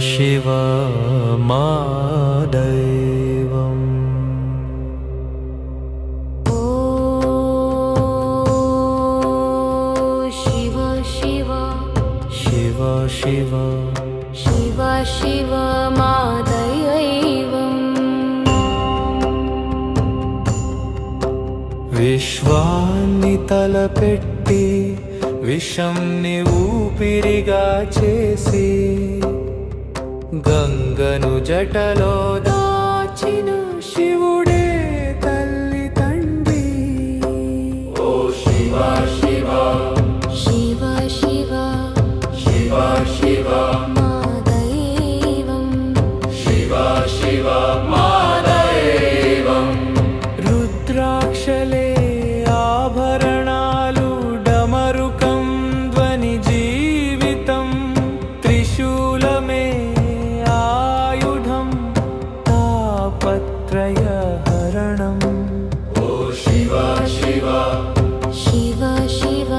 शिव मा दैवम्। ओ शिव शिव शिव शिव शिव शिव मा दैवम्। विश्वानि तलपेट्टि विषंनि ऊपिरिगा చేసి గంగను జటలో దాచిన శివుడే తల్లి తండ్రి। ఓ శివ శివ शिव शिव శివ శివ मा दैवम्। శివ శివ మా దైవం। రుద్రాక్షలే ఆభరణాలు డమరుకం ధ్వని జీవితం త్రిశూలమే ఆయుధం తాపత్రయ హరణం। ఓ శివ శివ शिव शिव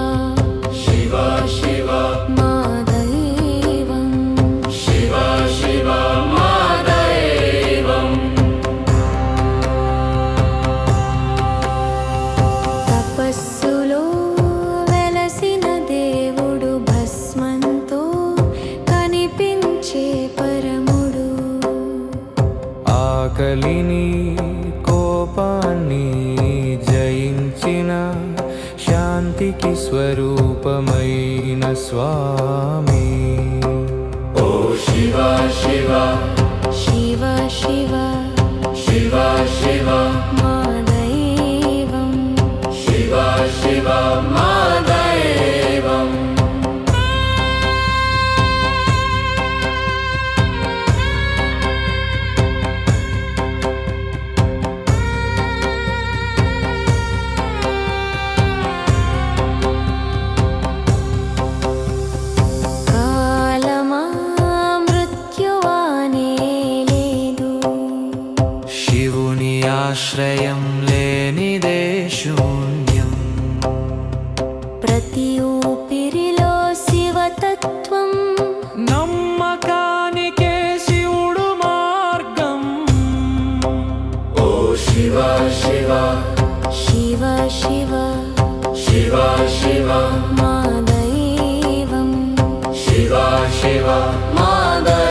శివ శివ मा दैवम्। శివ శివ మా దైవం। తపస్సులో వెలసిన దేవుడు భస్మంతో కనిపించే పరముడు। ఆకలిని కోపాన్ని జయించిన శాంతికి స్వరూపమైన స్వామి। ఓ శివ శివ शिव शिव శివ శివ मा दैवम्। శివ శివ మా దైవం। కాలమా మృత్యువానే లేదు, శివుని ఆశ్రయం లేనిదే శూన్యం। ప్రతి ఊపిరిలో శివతత్వం, నమ్మకానికే శివుడు మార్గం। ఓ శివ శివ శివ శివ శివ శివ మా దైవం। శివ శివ మా దైవం।